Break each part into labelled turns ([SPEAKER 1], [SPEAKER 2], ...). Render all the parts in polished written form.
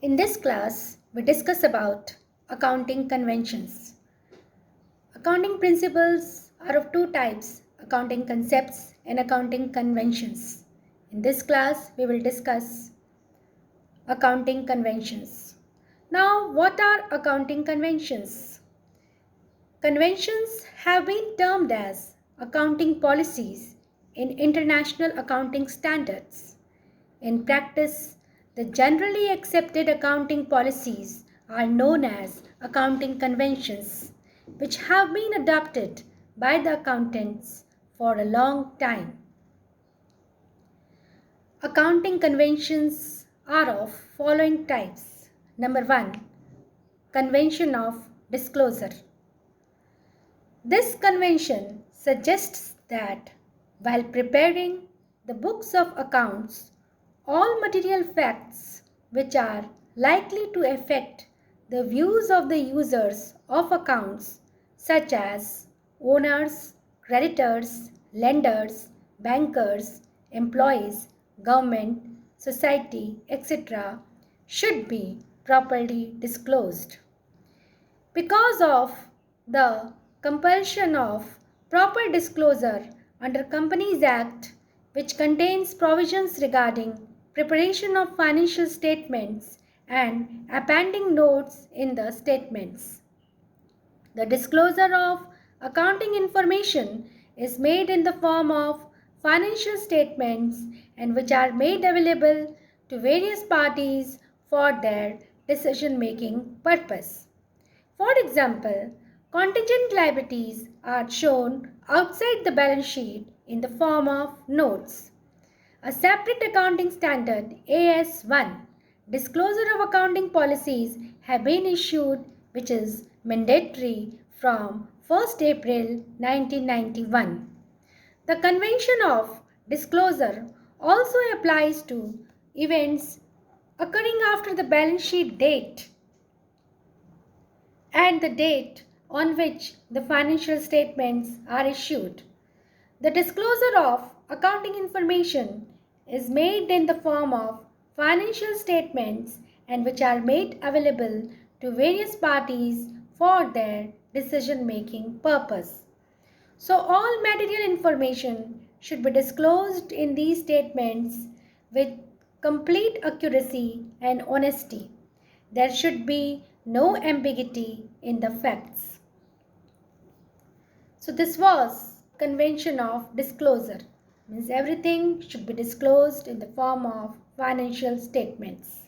[SPEAKER 1] In this class, we discuss about accounting conventions. Accounting principles are of two types, accounting concepts and accounting conventions. In this class, we will discuss accounting conventions. Now, what are accounting conventions? Conventions have been termed as accounting policies in international accounting standards. In practice, the generally accepted accounting policies are known as accounting conventions, which have been adopted by the accountants for a long time. Accounting conventions are of following types. Number 1. Convention of disclosure. This convention suggests that while preparing the books of accounts, all material facts which are likely to affect the views of the users of accounts, such as owners, creditors, lenders, bankers, employees, government, society, etc., should be properly disclosed. Because of the compulsion of proper disclosure under Companies Act, which contains provisions regarding preparation of financial statements and appending notes in the statements. The disclosure of accounting information is made in the form of financial statements and which are made available to various parties for their decision-making purpose. For example, contingent liabilities are shown outside the balance sheet in the form of notes. A separate accounting standard, AS1, disclosure of accounting policies have been issued, which is mandatory from 1st April 1991. The convention of disclosure also applies to events occurring after the balance sheet date and the date on which the financial statements are issued. The disclosure of accounting information is made in the form of financial statements and which are made available to various parties for their decision-making purpose. So all material information should be disclosed in these statements with complete accuracy and honesty. There should be no ambiguity in the facts. So this was convention of disclosure. Means everything should be disclosed in the form of financial statements.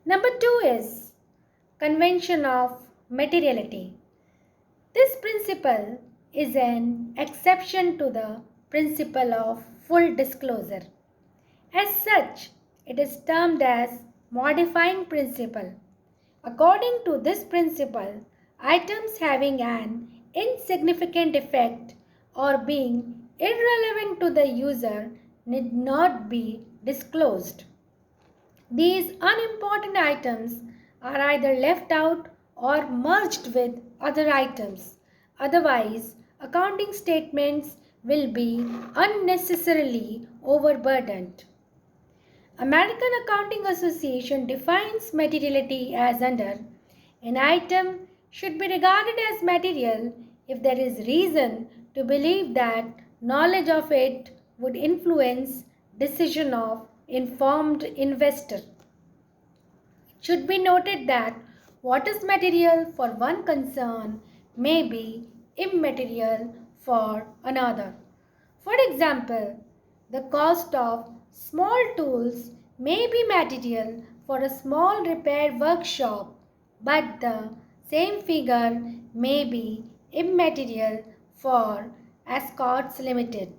[SPEAKER 1] Number 2 is convention of materiality. This principle is an exception to the principle of full disclosure. As such, it is termed as modifying principle. According to this principle, items having an insignificant effect or being irrelevant to the user need not be disclosed. These unimportant items are either left out or merged with other items. Otherwise, accounting statements will be unnecessarily overburdened. American Accounting Association defines materiality as under an item should be regarded as material if there is reason to believe that knowledge of it would influence decision of informed investor. It should be noted that what is material for one concern may be immaterial for another. For example, the cost of small tools may be material for a small repair workshop, but the same figure may be immaterial for Escorts Limited.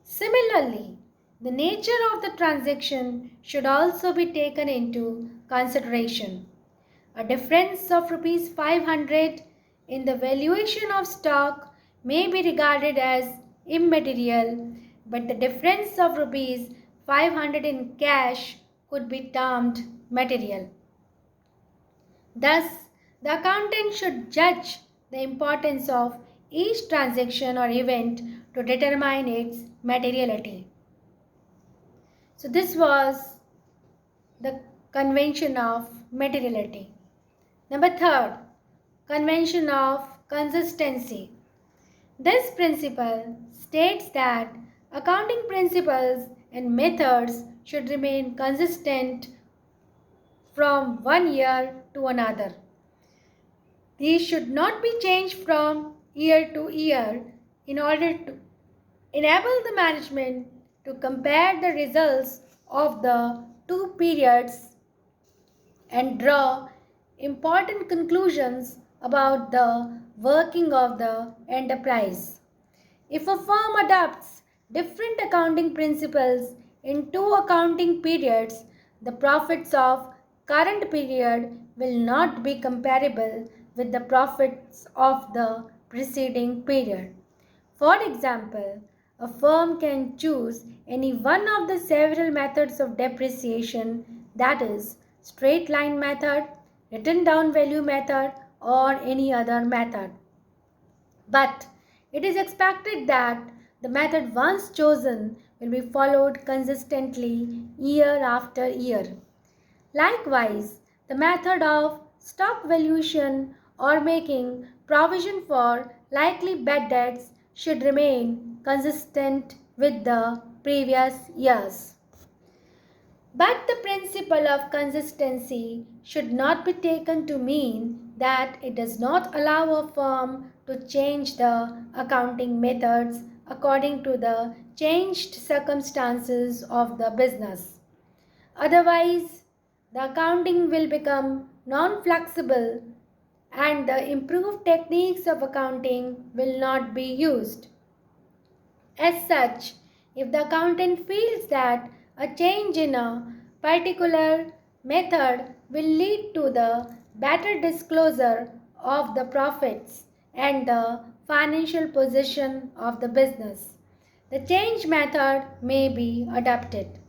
[SPEAKER 1] Similarly, the nature of the transaction should also be taken into consideration. A difference of rupees 500 in the valuation of stock may be regarded as immaterial, but the difference of rupees 500 in cash could be termed material. Thus, the accountant should judge the importance of each transaction or event to determine its materiality. So this was the convention of materiality. Number third, convention of consistency. This principle states that accounting principles and methods should remain consistent from one year to another. These should not be changed from year to year in order to enable the management to compare the results of the two periods and draw important conclusions about the working of the enterprise. If a firm adopts different accounting principles in two accounting periods, the profits of current period will not be comparable with the profits of the preceding period. For example, a firm can choose any one of the several methods of depreciation, that is, straight line method, written down value method, or any other method. But it is expected that the method once chosen will be followed consistently year after year. Likewise, the method of stock valuation or making provision for likely bad debts should remain consistent with the previous years. But the principle of consistency should not be taken to mean that it does not allow a firm to change the accounting methods according to the changed circumstances of the business. Otherwise, the accounting will become non-flexible and the improved techniques of accounting will not be used. As such, if the accountant feels that a change in a particular method will lead to the better disclosure of the profits and the financial position of the business, the change method may be adopted.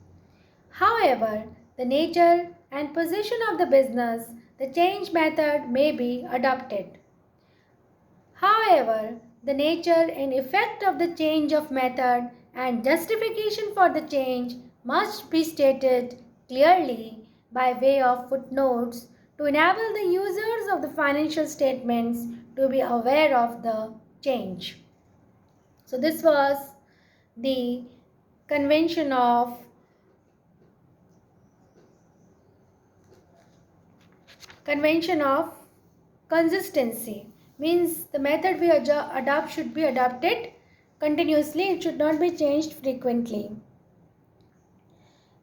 [SPEAKER 1] However, the nature and position of the business, the change method may be adopted. However, the nature and effect of the change of method and justification for the change must be stated clearly by way of footnotes to enable the users of the financial statements to be aware of the change. So this was the convention of consistency, means the method we adopt should be adopted continuously, it should not be changed frequently.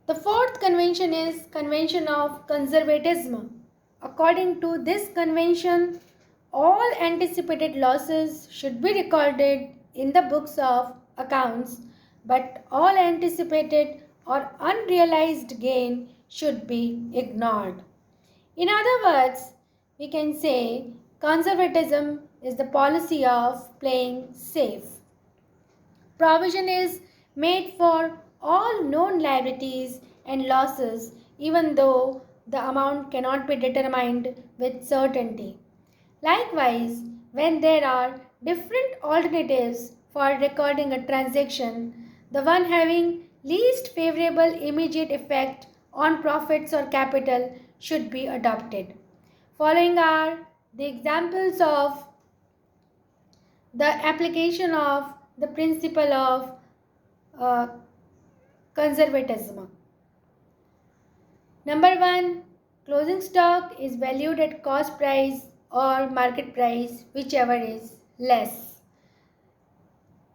[SPEAKER 1] The fourth convention is convention of conservatism. According to this convention, all anticipated losses should be recorded in the books of accounts, but all anticipated or unrealized gain should be ignored. In other words, we can say conservatism is the policy of playing safe. Provision is made for all known liabilities and losses even though the amount cannot be determined with certainty. Likewise, when there are different alternatives for recording a transaction, the one having least favorable immediate effect on profits or capital should be adopted. Following are the examples of the application of the principle of uh, conservatism. Number 1, closing stock is valued at cost price or market price, whichever is less.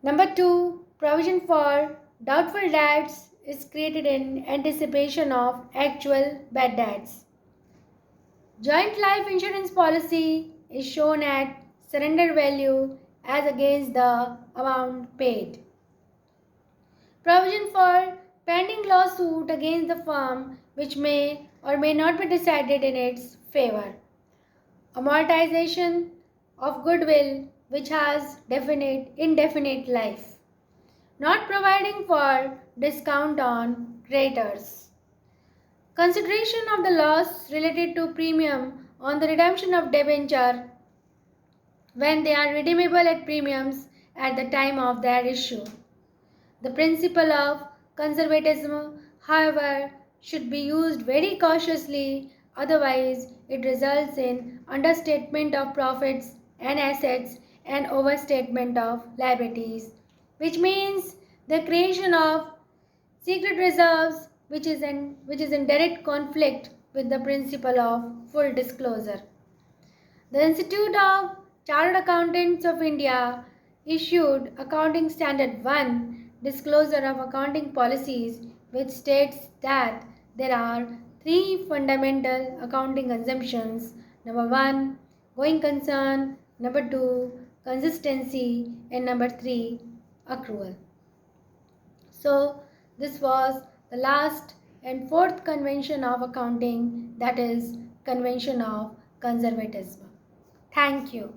[SPEAKER 1] Number 2, provision for doubtful debts is created in anticipation of actual bad debts. Joint life insurance policy is shown at surrender value as against the amount paid. Provision for pending lawsuit against the firm which may or may not be decided in its favor. Amortization of goodwill which has indefinite life. Not providing for discount on creditors. Consideration of the loss related to premium on the redemption of debenture when they are redeemable at premiums at the time of their issue. The principle of conservatism, however, should be used very cautiously, otherwise it results in understatement of profits and assets and overstatement of liabilities, which means the creation of secret reserves, which is in direct conflict with the principle of full disclosure. The Institute of Chartered Accountants of India issued Accounting Standard 1 Disclosure of Accounting Policies, which states that there are three fundamental accounting assumptions. Number 1, going concern. Number 2, consistency. And number 3, accrual. So, this was the last and fourth convention of accounting, that is, convention of conservatism. Thank you.